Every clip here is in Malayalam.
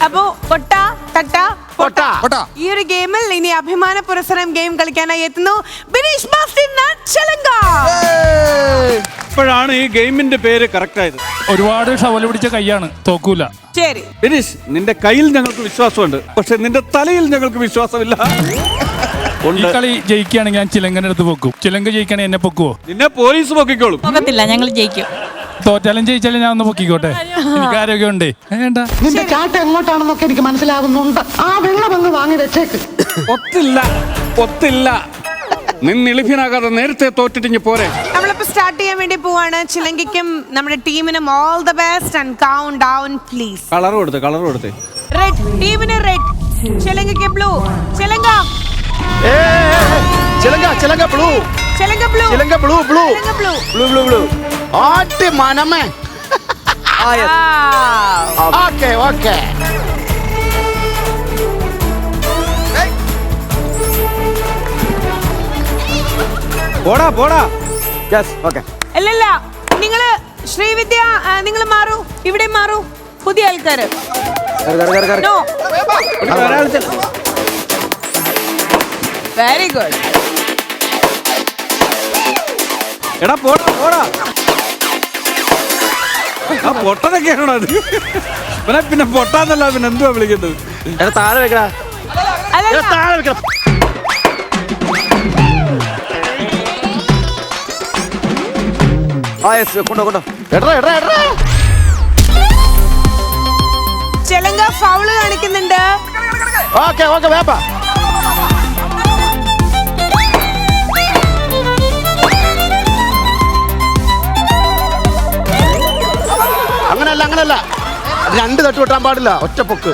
അപ്പോ പൊട്ട തട്ട പൊട്ട ഈ ഒരു ഗെയിമിൽ ഇനി അഭിമാന പുരസ്സരം ഗെയിം കളിക്കാനായി എത്തുന്നു ബിനീഷ് ബാസ്റ്റിൻ ചെലങ്ക. ഇപ്പോഴാണ് ഈ ഗെയിമിന്റെ പേര് കറക്റ്റ് ആയത്. ഒരുപാട് ഷവല് പിടിച്ച കൈയാണ്, തോക്കൂല. ശരി ബിനീഷ്, നിന്റെ കയ്യിൽ ഞങ്ങൾക്ക് വിശ്വാസമുണ്ട്, പക്ഷെ നിന്റെ തലയിൽ ഞങ്ങൾക്ക് വിശ്വാസമില്ല. ഈ കളി ജയിക്കുകയാണെങ്കിൽ ഞാൻ ചിലങ്കന്റെ അടുത്ത് പൊക്കും. ചിലങ്ക ജയിക്കുകയാണെങ്കിൽ എന്നെ പൊക്കുവോ? നിന്നെ പോലീസ് പൊക്കിക്കോളും. പോകത്തില്ല, ഞങ്ങൾ ജയിക്കും. തോറ്റാലും ജയിച്ചാലും ഞാൻ ഒന്ന് പൊക്കിക്കോട്ടെ, എനിക്ക് ആരോഗ്യമുണ്ടേ. വേണ്ട, നിന്റെ ചാട്ട എങ്ങോട്ടാണെന്നൊക്കെ എനിക്ക് മനസ്സിലാകുന്നുണ്ട്. ആ വെള്ളം അങ്ങ് വാങ്ങി വെച്ചേക്ക്. ഒത്തില്ല നിന്നിളിഫിനാകാതെ നേരത്തെ തോറ്റിട്ടിഞ്ഞ് പോരെ. നമ്മളിപ്പോ സ്റ്റാർട്ട് ചെയ്യാൻ വേണ്ടി പോവാണ്. ചിലങ്കയ്ക്കും നമ്മുടെ ടീമിനും all the best and count down please. Colour കൊടുത്തേ. റെഡ് ടീമിന് റെഡ്, ചിലങ്കയ്ക്ക് ബ്ലൂ. ചിലങ്ക ചിലങ്ക ബ്ലൂ. ചിലങ്ക ബ്ലൂ. ചിലങ്ക ബ്ലൂ ബ്ലൂ ബ്ലൂ ബ്ലൂ. ആട്ടി മനമേ. Okay okay. പോടാ. അല്ലല്ല, നിങ്ങള് ശ്രീവിദ്യ നിങ്ങൾ മാറൂ, ഇവിടെ മാറൂ. പുതിയ ആൾക്കാര് വെരി ഗുഡ്. എടാ പോടാ. ആ പൊട്ടതൊക്കെയാണോ അത്? പിന്നെ പൊട്ടാന്നല്ല, പിന്നെ എന്തുവാ വിളിക്കുന്നത്? താഴെ വെക്കടാ. അല്ലല്ല, താഴെ വെക്കണം. കൊണ്ടോ. എടാ. ചിലങ്ക ഫൗള് കാണിക്കുന്നുണ്ട്. ഓക്കേ വേപ്പ. അങ്ങനല്ല, രണ്ട് തട്ട് വെട്ടാൻ പാടില്ല, ഒറ്റ പൊക്ക്.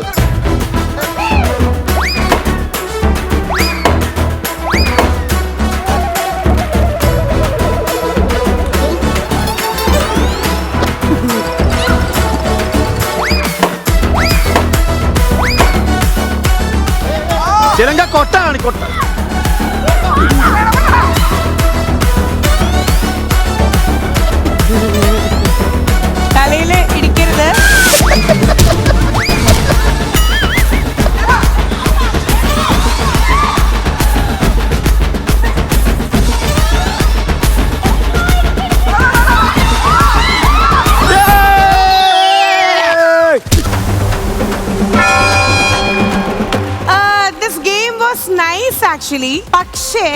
ചിലങ്ക കൊട്ടാണ് കൊട്ട. തലയില് ഇടിക്കരുത്. This game was nice actually. പക്ഷേ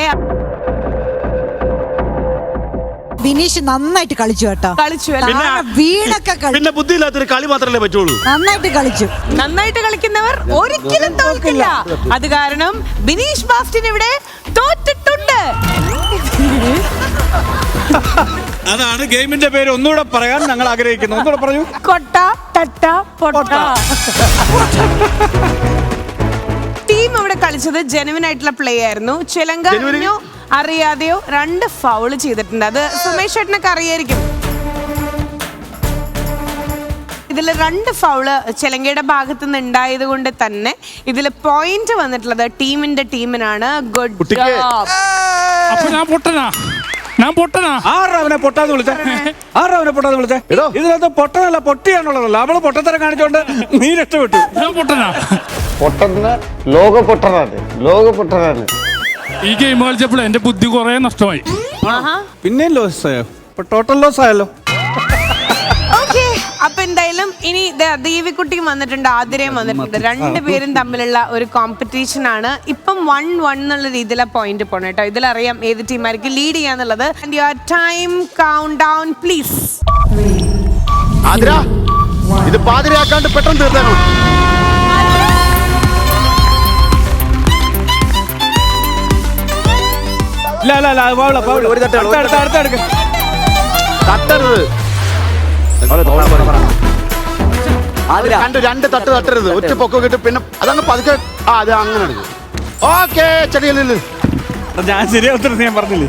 ബിനീഷ് നന്നായിട്ട് കളിച്ചു കേട്ടോ. കളിച്ചു അല്ലേ? വീണൊക്കെ പിന്നെ ബുദ്ധിയില്ലാത്തൊരു കളി മാത്രമല്ലേ പറ്റുള്ളൂ. നന്നായിട്ട് കളിച്ചു. നന്നായിട്ട് കളിക്കുന്നവർ ഒരിക്കലും തോൽക്കില്ല. അത് കാരണം ബിനീഷ് ബാസ്റ്റിൻ ഇവിടെ തോറ്റിട്ടുണ്ട്. അതാണ് ഗെയിമിന്റെ പേര്. ഒന്നുകൂടെ പറയാൻ ഞങ്ങൾ ആഗ്രഹിക്കുന്നു. ഒന്നുകൂടെ പറയൂ. കൊട്ട തട്ട പൊട്ട. ടീം ഇവിടെ കളിച്ചത് ജെനുവിൻ ആയിട്ടുള്ള പ്ലേ ആയിരുന്നു. ചിലങ്ക അറിയാതെയോ 2 ഫൗള് ചെയ്തിട്ടുണ്ട്. അത് സുമേഷ് ചേട്ടനൊക്കെ അറിയായിരിക്കും. ഇതിൽ 2 ഫൗള് ചിലങ്കയുടെ ഭാഗത്ത് നിന്ന് ഉണ്ടായത് കൊണ്ട് തന്നെ ഇതിൽ പോയിന്റ് വന്നിട്ടുള്ളത് ടീമിനാണ്. Good job. അപ്പൊ ഞാൻ പൊട്ടനാ. ആറവനെ പൊട്ടാന്ന് വിളിച്ചേ. ഇതിനകത്ത് പൊട്ടനല്ല, പൊട്ടിയാണുള്ളതല്ല. അവള് പൊട്ടത്തരം കാണിച്ചോണ്ട് നീ രക്ഷപ്പെട്ടു. ഞാൻ പൊട്ടനാ. ലോക പൊട്ടനാണ്. ഈ ഗെയിം കളിച്ചപ്പോൾ എന്റെ ബുദ്ധി കുറെ നഷ്ടമായി. പിന്നെ ലോസ് ആയോ? ടോട്ടൽ ലോസ് ആയല്ലോ. ഓക്കെ, അപ്പൊ എന്തായാലും ഇനി ദേവിക്കുട്ടിയും വന്നിട്ടുണ്ട്, ആതിരയും വന്നിട്ടുണ്ട്. 2 പേരും തമ്മിലുള്ള ഒരു കോമ്പറ്റീഷൻ ആണ്. ഇപ്പം 1-1 എന്നുള്ള രീതിയിലെ പോയിന്റ് പോണം കേട്ടോ. ഇതിലറിയാം ഏത് ടീമായിരിക്കും ലീഡ് ചെയ്യാന്നുള്ളത്. And your time countdown please. Athira, ഇത് പാതിരയാക്കാണ്ട് പെട്ടെന്ന് തീർത്തേക്കണം. തട്ടരുത്. 2 തട്ട് തട്ടരുത്. ഒറ്റ പൊക്കം കിട്ടും. പിന്നെ അതങ്ങ് പതുക്കെ അത് അങ്ങനെ എടുക്കും. ഓക്കെ, ചെടികളിൽ ഞാൻ ശരിയാവുന്ന ഞാൻ പറഞ്ഞില്ലേ.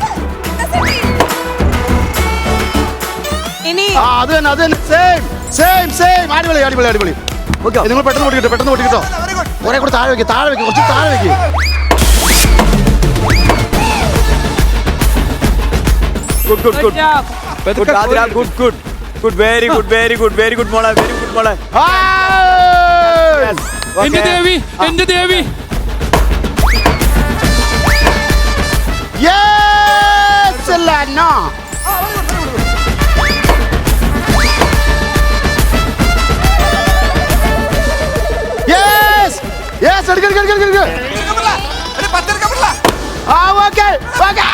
ഇനി അത് തന്നെ സെയിം. അടിപൊളി. നിങ്ങൾ പെട്ടെന്ന് ഓടിക്കിട്ടോ. ഒരേ കൂടെ താഴെ വെക്ക്. കുറച്ച് താഴെ വെക്ക്. good job. Good, very good, mola, very good, mola. Yes. എന്റെ ദേവി എന്റെ ദേവി Yes അല്ല no. Yes. Yes എടുക്ക. ആ ഓക്കേ. ഓക്കേ.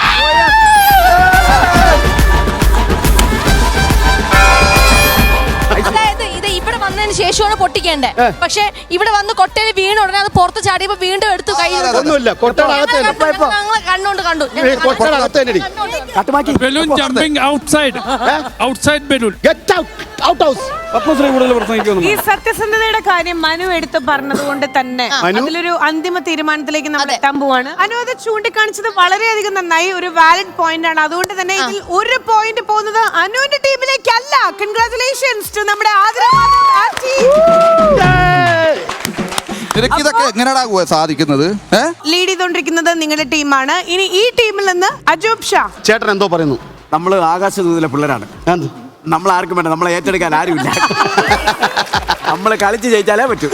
അതായത് ഇത് ഇവിടെ വന്നതിന് ശേഷമാണ് പൊട്ടിക്കേണ്ടത്. പക്ഷെ ഇവിടെ വന്ന് കൊട്ടയിൽ വീണ ഉടനെ അത് പുറത്ത് ചാടിയപ്പോ വീണ്ടും എടുത്തു കൈ ഒന്നുമില്ല കൊട്ടനകത്ത് കണ്ണോണ്ട് കണ്ടു. കൊട്ടനകത്ത് തന്നെ balloon jumping outside balloon get out house. Padmashri കൂടുതൽ പ്രസംഗിക്കുന്നു ഈ സത്യസന്ധതയുടെ കാര്യം മനു എടുത്ത് പറഞ്ഞത് കൊണ്ട് തന്നെ അതിലൊരു അന്തിമ തീരുമാനത്തിലേക്ക് നമ്മൾ എത്താൻ പോവാണ്. അനു അത് ചൂണ്ടിക്കാണിച്ചത് വളരെയധികം നന്നായി, ഒരു വാലിഡ് പോയിന്റ് ആണ്. അതുകൊണ്ട് തന്നെ ഇതിൽ ഒരു പോയിന്റ് പോകുന്നത് അനുവിന്റെ ടീമിലേക്കല്ല. കൺഗ്രാറ്റുലേഷൻസ് ടു നമ്മുടെ നിനക്ക് ഇതൊക്കെ എങ്ങനെയാ സാധിക്കുന്നത്? ലീഡ് ചെയ്തോണ്ടിരിക്കുന്നത് നിങ്ങളുടെ ടീമാണ്. ഇനി ഈ ടീമിൽ നിന്ന് അജൂബ് ഷാ. ചേട്ടൻ എന്തോ പറയുന്നു. നമ്മള് ആകാശദൂതിലെ പിള്ളേരാണ്. നമ്മൾ ആർക്കും വേണ്ട, നമ്മളെ ഏറ്റെടുക്കാൻ ആരുമില്ല. നമ്മള് കളിച്ച് ജയിച്ചാലേ പറ്റൂ.